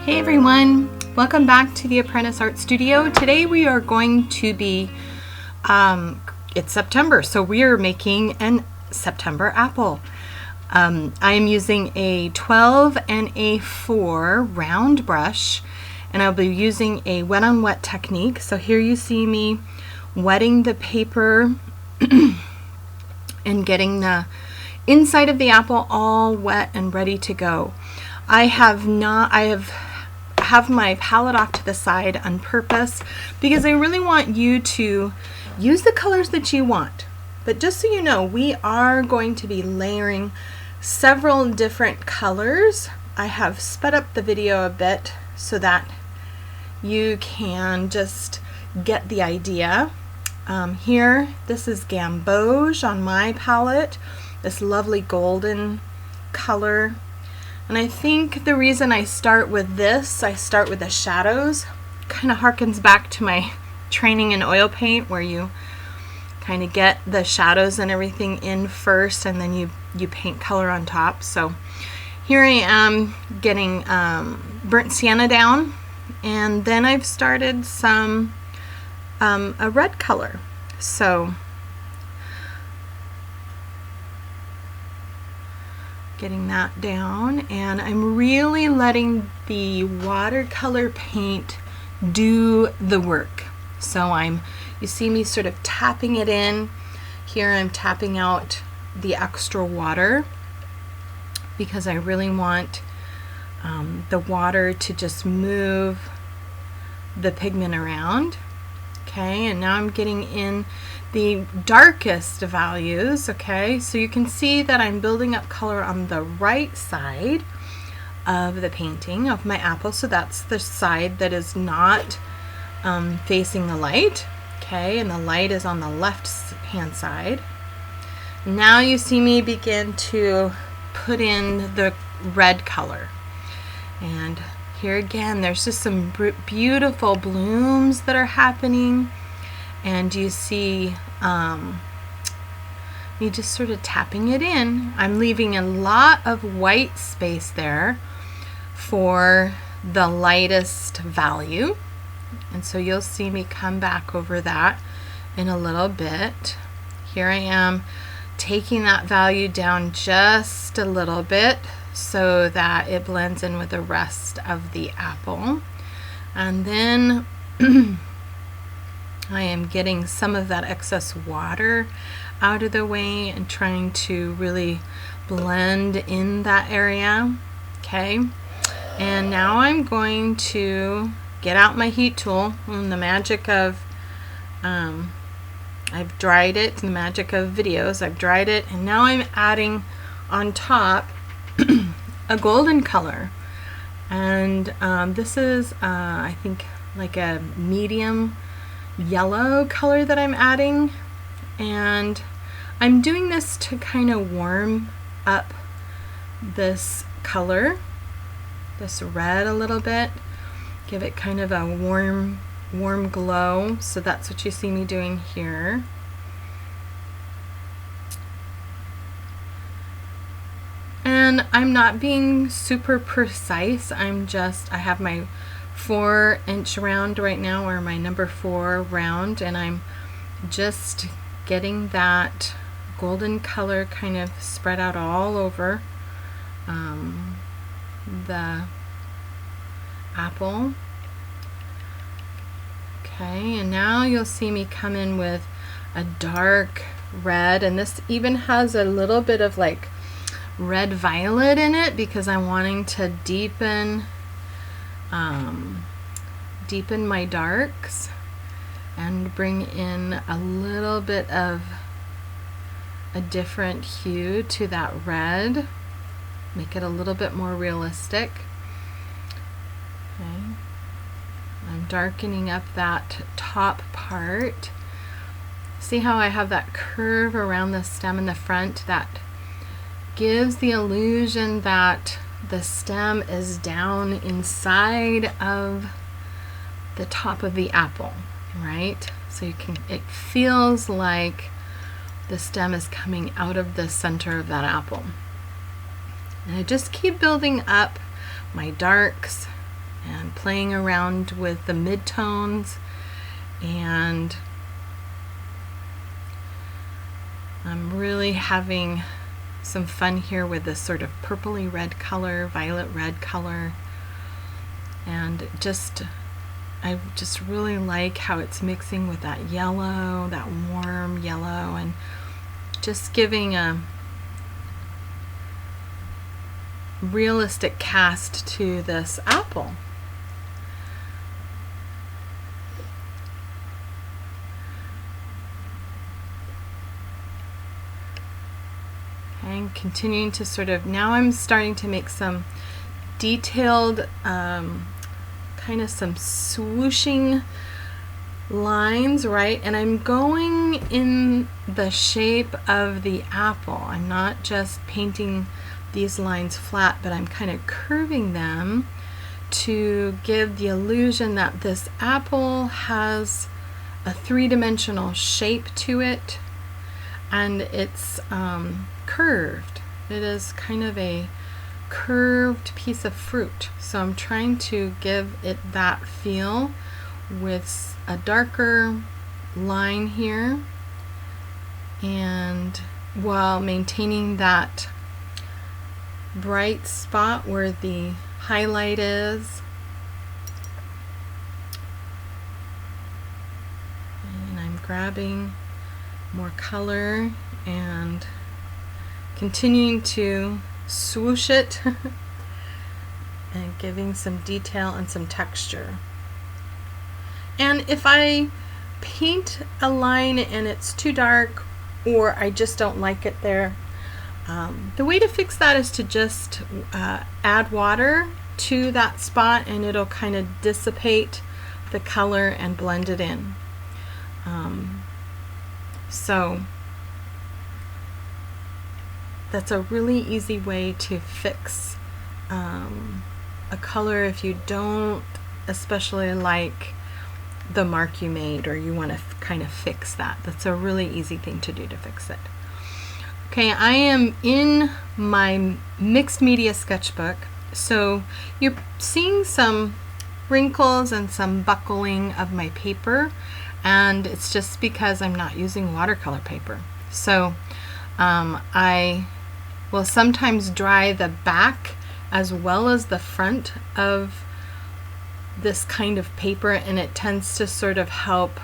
Hey everyone, welcome back to the Apprentice Art Studio. Today we are going to be, it's September, so we are making an September apple. I am using a 12 and a 4 round brush, and I'll be using a wet on wet technique. So here you see me wetting the paper and getting the inside of the apple all wet and ready to go. I have my palette off to the side on purpose because I really want you to use the colors that you want. But just so you know, we are going to be layering several different colors. I have sped up the video a bit so that you can just get the idea. Here, this is Gamboge on my palette, this lovely golden color. And I think the reason I start with this, I start with the shadows, kind of harkens back to my training in oil paint where you kind of get the shadows and everything in first and then you paint color on top. So here I am getting burnt sienna down, and then I've started some a red color. So getting that down, and I'm really letting the watercolor paint do the work. So you see me sort of tapping it in. Here I'm tapping out the extra water because I really want the water to just move the pigment around. Okay, and now I'm getting in the darkest values. Okay, so you can see that I'm building up color on the right side of the painting of my apple. So that's the side that is not facing the light. Okay, and the light is on the left hand side. Now you see me begin to put in the red color. And here again, there's just some beautiful blooms that are happening. And you see me just sort of tapping it in. I'm leaving a lot of white space there for the lightest value. And so you'll see me come back over that in a little bit. Here I am taking that value down just a little bit so that it blends in with the rest of the apple. And then I am getting some of that excess water out of the way and trying to really blend in that area. Okay, and now I'm going to get out my heat tool and the magic of I've dried it, the magic of videos, I've dried it, and now I'm adding on top a golden color. And this is I think like a medium yellow color that I'm adding, and I'm doing this to kind of warm up this color, this red, a little bit, give it kind of a warm glow. So that's what you see me doing here. And I'm not being super precise. I have my 4-inch round right now, or my number 4 round, and I'm just getting that golden color kind of spread out all over the apple. Okay, and now you'll see me come in with a dark red, and this even has a little bit of like red violet in it because I'm wanting to deepen my darks and bring in a little bit of a different hue to that red, make it a little bit more realistic. Okay. I'm darkening up that top part. See how I have that curve around the stem in the front that gives the illusion that the stem is down inside of the top of the apple, right? So it feels like the stem is coming out of the center of that apple. And I just keep building up my darks and playing around with the midtones, and I'm really having some fun here with this sort of purpley red color, violet red color, and I just really like how it's mixing with that yellow, that warm yellow, and just giving a realistic cast to this apple. And continuing to sort of, now I'm starting to make some detailed, kind of some swooshing lines, right? And I'm going in the shape of the apple. I'm not just painting these lines flat, but I'm kind of curving them to give the illusion that this apple has a three-dimensional shape to it, and it's curved. It is kind of a curved piece of fruit. So I'm trying to give it that feel with a darker line here, and while maintaining that bright spot where the highlight is. And I'm grabbing more color and continuing to swoosh it and giving some detail and some texture. And if I paint a line and it's too dark, or I just don't like it there, the way to fix that is to just add water to that spot, and it'll kind of dissipate the color and blend it in. So that's a really easy way to fix a color if you don't especially like the mark you made, or you want to kind of fix that. That's a really easy thing to do to fix it. Okay, I am in my mixed media sketchbook, so you're seeing some wrinkles and some buckling of my paper, and it's just because I'm not using watercolor paper. So I will sometimes dry the back as well as the front of this kind of paper, and it tends to sort of help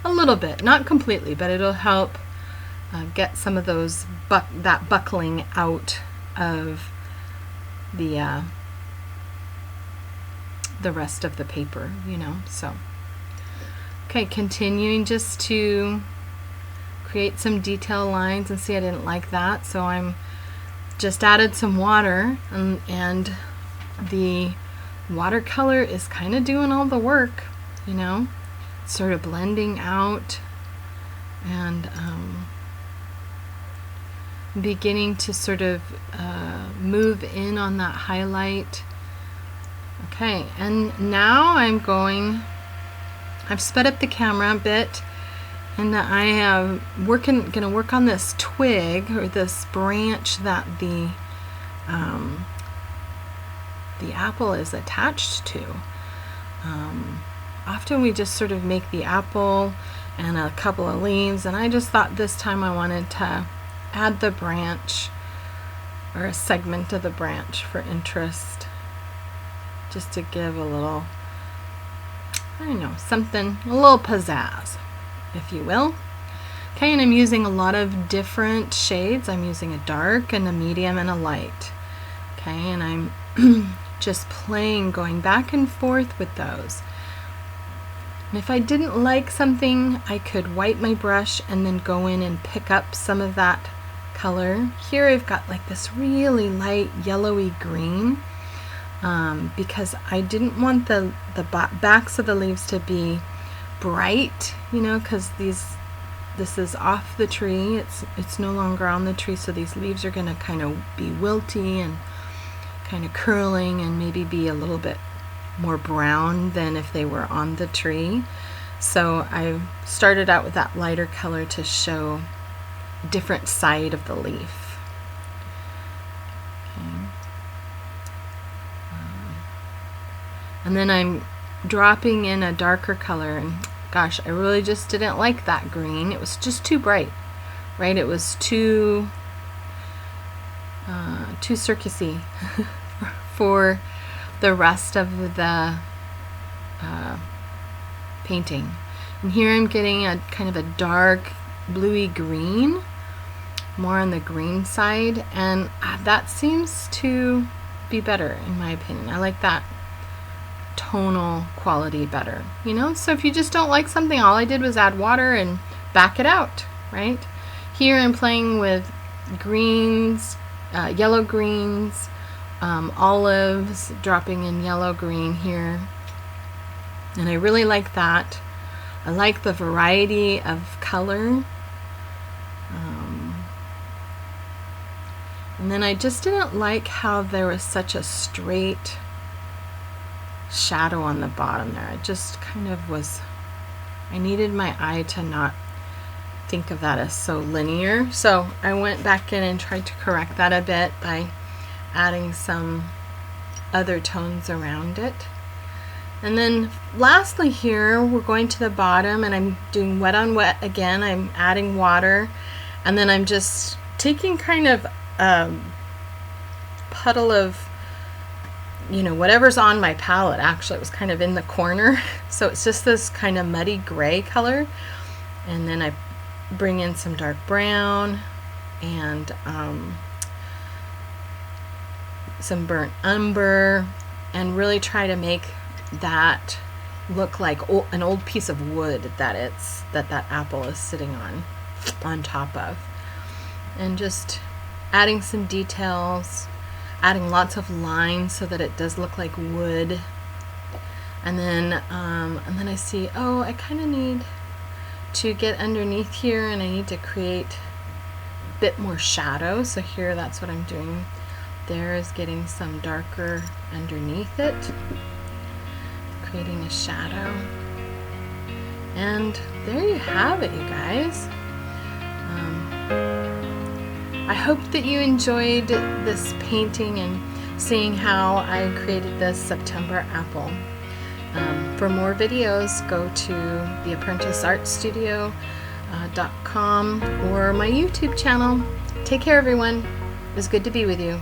a little bit, not completely, but it'll help get some of those that buckling out of the rest of the paper, you know. So okay, continuing just to create some detail lines, and see, I didn't like that, so I'm just added some water, and the watercolor is kind of doing all the work, you know, sort of blending out and beginning to sort of move in on that highlight. Okay, and now I've sped up the camera a bit, and I am gonna work on this twig, or this branch that the apple is attached to. Often we just sort of make the apple and a couple of leaves, and I just thought this time I wanted to add the branch, or a segment of the branch, for interest, just to give a little, I don't know, something, a little pizzazz, if you will. Okay, and I'm using a lot of different shades. I'm using a dark and a medium and a light. Okay, and I'm just playing, going back and forth with those. And if I didn't like something, I could wipe my brush and then go in and pick up some of that color. Here I've got like this really light yellowy green, because I didn't want the backs of the leaves to be bright, you know, because this is off the tree. It's no longer on the tree, so these leaves are going to kind of be wilty and kind of curling, and maybe be a little bit more brown than if they were on the tree. So I started out with that lighter color to show a different side of the leaf. Okay. And then I'm dropping in a darker color, and gosh, I really just didn't like that green. It was just too bright, right? It was too circusy for the rest of the painting. And here I'm getting a kind of a dark bluey green, more on the green side, and that seems to be better in my opinion. I like that tonal quality better, you know? So if you just don't like something, all I did was add water and back it out, right? Here I'm playing with greens, yellow greens, olives, dropping in yellow green here. And I really like that. I like the variety of color. And then I just didn't like how there was such a straight shadow on the bottom there. It just kind of was, I needed my eye to not think of that as so linear. So I went back in and tried to correct that a bit by adding some other tones around it. And then lastly here, we're going to the bottom and I'm doing wet on wet again. I'm adding water, and then I'm just taking kind of a puddle of, you know, whatever's on my palette. Actually, it was kind of in the corner. So it's just this kind of muddy gray color. And then I bring in some dark brown and some burnt umber, and really try to make that look like an old piece of wood that that apple is sitting on top of. And just adding some details, adding lots of lines so that it does look like wood. And then I see, oh, I kind of need to get underneath here, and I need to create a bit more shadow. So here, that's what I'm doing. There is getting some darker underneath it, creating a shadow. And there you have it, you guys. I hope that you enjoyed this painting and seeing how I created this September apple. For more videos, go to theapprenticeartstudio.com or my YouTube channel. Take care, everyone. It was good to be with you.